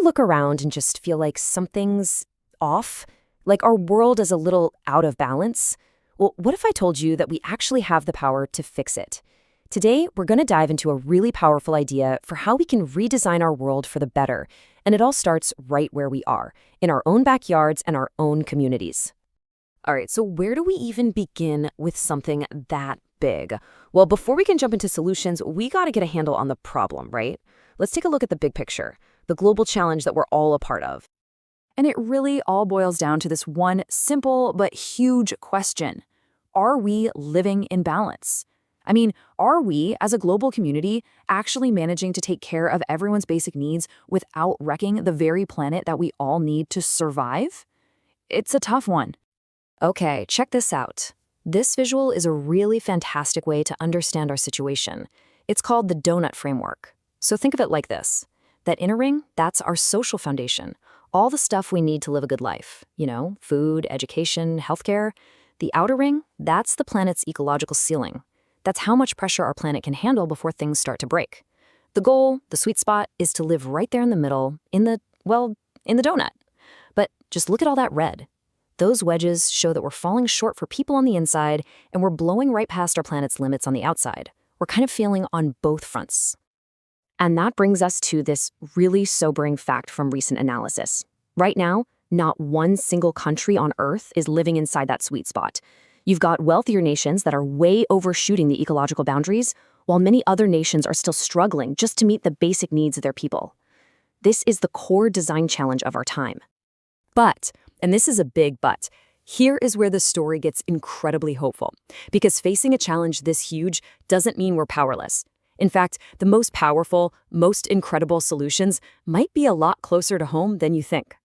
look around and just feel like something's off? Like our world is a little out of balance? Well, what if I told you that we actually have the power to fix it? Today, we're going to dive into a really powerful idea for how we can redesign our world for the better, and it all starts right where we are, in our own backyards and our own communities. All right, so where do we even begin with something that big? Well, before we can jump into solutions, we got to get a handle on the problem, right? Let's take a look at the big picture, the global challenge that we're all a part of. And it really all boils down to this one simple but huge question. Are we living in balance? I mean, are we, as a global community, actually managing to take care of everyone's basic needs without wrecking the very planet that we all need to survive? It's a tough one. Okay, check this out. This visual is a really fantastic way to understand our situation. It's called the donut framework. So think of it like this. That inner ring, that's our social foundation. All the stuff we need to live a good life. You know, food, education, healthcare. The outer ring, that's the planet's ecological ceiling. That's how much pressure our planet can handle before things start to break. The goal, the sweet spot, is to live right there in the middle, in the donut. But just look at all that red. Those wedges show that we're falling short for people on the inside, and we're blowing right past our planet's limits on the outside. We're kind of failing on both fronts. And that brings us to this really sobering fact from recent analysis. Right now, not one single country on Earth is living inside that sweet spot. You've got wealthier nations that are way overshooting the ecological boundaries, while many other nations are still struggling just to meet the basic needs of their people. This is the core design challenge of our time. But, and this is a big but, here is where the story gets incredibly hopeful. Because facing a challenge this huge doesn't mean we're powerless. In fact, the most powerful, most incredible solutions might be a lot closer to home than you think.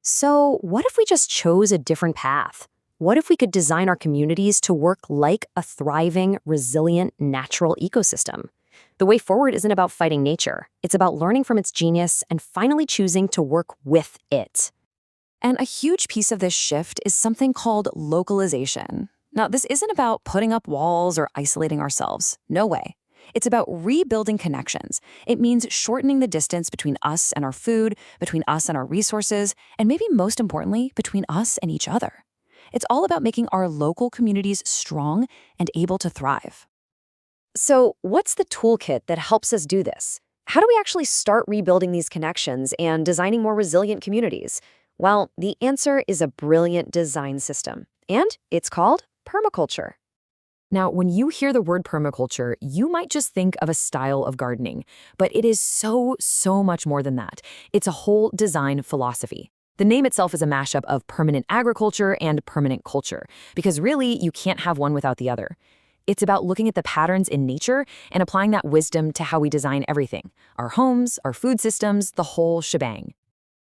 So, what if we just chose a different path? What if we could design our communities to work like a thriving, resilient, natural ecosystem? The way forward isn't about fighting nature. It's about learning from its genius and finally choosing to work with it. And a huge piece of this shift is something called localization. Now, this isn't about putting up walls or isolating ourselves. No way. It's about rebuilding connections. It means shortening the distance between us and our food, between us and our resources, and maybe most importantly, between us and each other. It's all about making our local communities strong and able to thrive. So, what's the toolkit that helps us do this? How do we actually start rebuilding these connections and designing more resilient communities? Well, the answer is a brilliant design system, and it's called permaculture. Now, when you hear the word permaculture, you might just think of a style of gardening, but it is so much more than that. It's a whole design philosophy. The name itself is a mashup of permanent agriculture and permanent culture, because really, you can't have one without the other. It's about looking at the patterns in nature and applying that wisdom to how we design everything, our homes, our food systems, the whole shebang.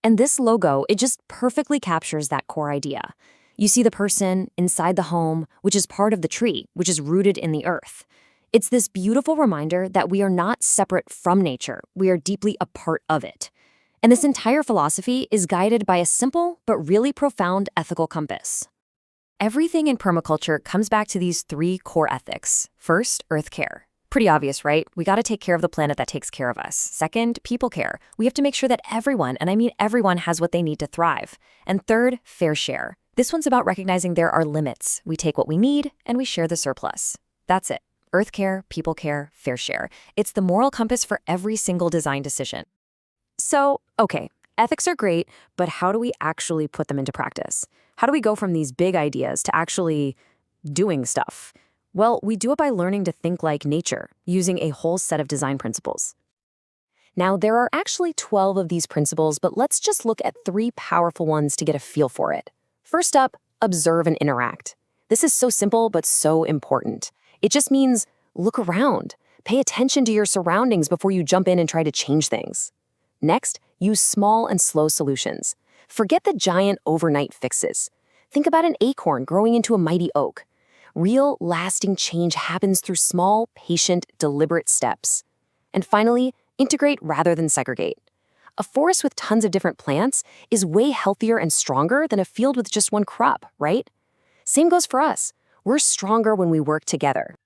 And this logo, it just perfectly captures that core idea. You see the person inside the home, which is part of the tree, which is rooted in the earth. It's this beautiful reminder that we are not separate from nature. We are deeply a part of it. And this entire philosophy is guided by a simple but really profound ethical compass. Everything in permaculture comes back to these three core ethics. First, earth care. Pretty obvious, right? We got to take care of the planet that takes care of us. Second, people care. We have to make sure that everyone, and I mean everyone, has what they need to thrive. And third, fair share. This one's about recognizing there are limits. We take what we need and we share the surplus. That's it. Earth care, people care, fair share. It's the moral compass for every single design decision. So, okay, ethics are great, but how do we actually put them into practice? How do we go from these big ideas to actually doing stuff? Well, we do it by learning to think like nature, using a whole set of design principles. Now, there are actually 12 of these principles, but let's just look at 3 powerful ones to get a feel for it. First up, observe and interact. This is so simple, but so important. It just means look around. Pay attention to your surroundings before you jump in and try to change things. Next, use small and slow solutions. Forget the giant overnight fixes. Think about an acorn growing into a mighty oak. Real, lasting change happens through small, patient, deliberate steps. And finally, integrate rather than segregate. A forest with tons of different plants is way healthier and stronger than a field with just one crop, right? Same goes for us. We're stronger when we work together.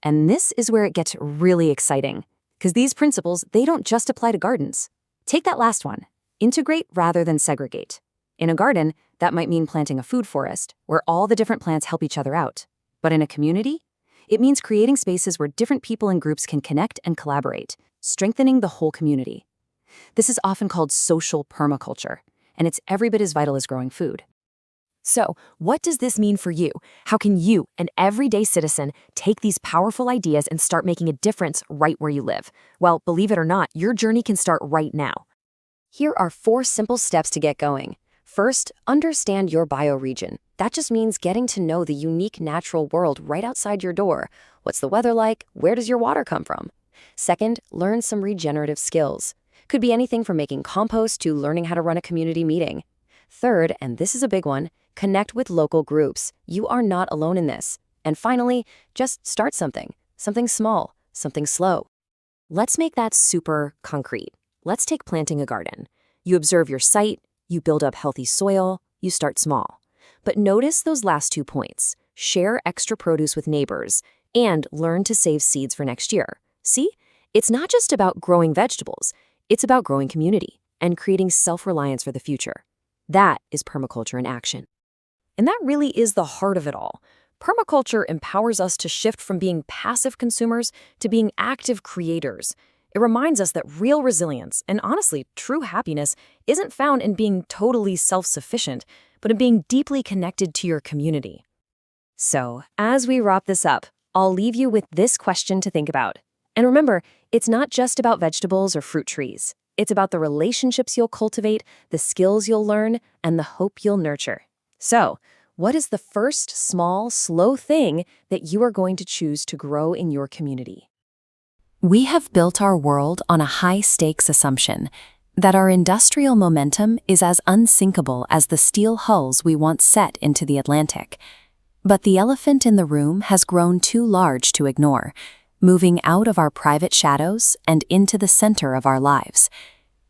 And this is where it gets really exciting, because these principles, they don't just apply to gardens. Take that last one, Integrate rather than segregate. In a garden, that might mean planting a food forest, where all the different plants help each other out. But in a community, it means creating spaces where different people and groups can connect and collaborate, strengthening the whole community. This is often called social permaculture, and it's every bit as vital as growing food. So, what does this mean for you? How can you, an everyday citizen, take these powerful ideas and start making a difference right where you live? Well, believe it or not, your journey can start right now. Here are 4 simple steps to get going. First, understand your bioregion. That just means getting to know the unique natural world right outside your door. What's the weather like? Where does your water come from? Second, learn some regenerative skills. Could be anything from making compost to learning how to run a community meeting. Third, and this is a big one, connect with local groups. You are not alone in this. And finally, just start something small, something slow. Let's make that super concrete. Let's take planting a garden. You observe your site, you build up healthy soil, you start small. But notice those last 2 points. Share extra produce with neighbors and learn to save seeds for next year. See? It's not just about growing vegetables. It's about growing community and creating self-reliance for the future. That is permaculture in action. And that really is the heart of it all. Permaculture empowers us to shift from being passive consumers to being active creators. It reminds us that real resilience and honestly, true happiness isn't found in being totally self-sufficient, but in being deeply connected to your community. So, as we wrap this up, I'll leave you with this question to think about. And remember, it's not just about vegetables or fruit trees. It's about the relationships you'll cultivate, the skills you'll learn, and the hope you'll nurture. So, what is the first small, slow thing that you are going to choose to grow in your community? We have built our world on a high-stakes assumption that our industrial momentum is as unsinkable as the steel hulls we once set into the Atlantic. But the elephant in the room has grown too large to ignore, moving out of our private shadows and into the center of our lives.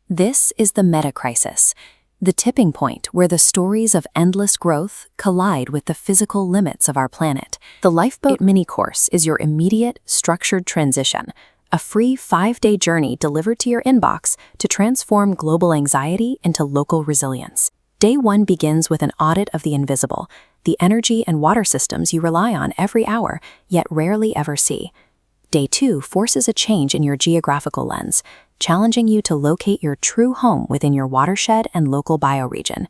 This is the meta-crisis, the tipping point where the stories of endless growth collide with the physical limits of our planet. The Lifeboat mini-course is your immediate, structured transition, a free 5-day journey delivered to your inbox to transform global anxiety into local resilience. Day 1 begins with an audit of the invisible, the energy and water systems you rely on every hour, yet rarely ever see. Day 2 forces a change in your geographical lens, challenging you to locate your true home within your watershed and local bioregion.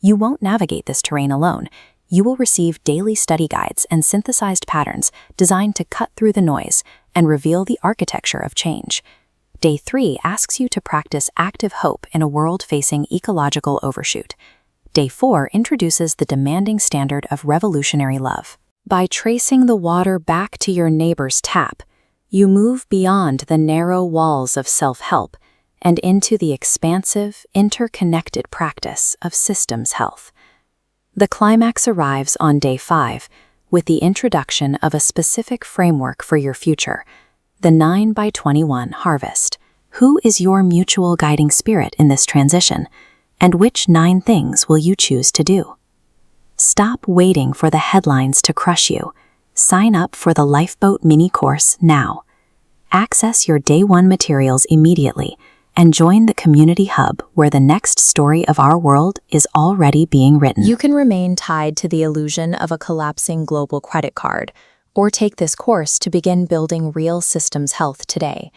You won't navigate this terrain alone. You will receive daily study guides and synthesized patterns designed to cut through the noise and reveal the architecture of change. Day 3 asks you to practice active hope in a world facing ecological overshoot. Day 4 introduces the demanding standard of revolutionary love. By tracing the water back to your neighbor's tap, you move beyond the narrow walls of self-help and into the expansive, interconnected practice of systems health. The climax arrives on Day 5 with the introduction of a specific framework for your future, the 9x21 harvest. Who is your mutual guiding spirit in this transition, and which 9 things will you choose to do? Stop waiting for the headlines to crush you. Sign up for the Lifeboat mini-course now. Access your Day 1 materials immediately and join the community hub where the next story of our world is already being written. You can remain tied to the illusion of a collapsing global credit card, or take this course to begin building real systems health today.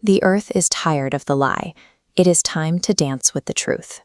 The Earth is tired of the lie. It is time to dance with the truth.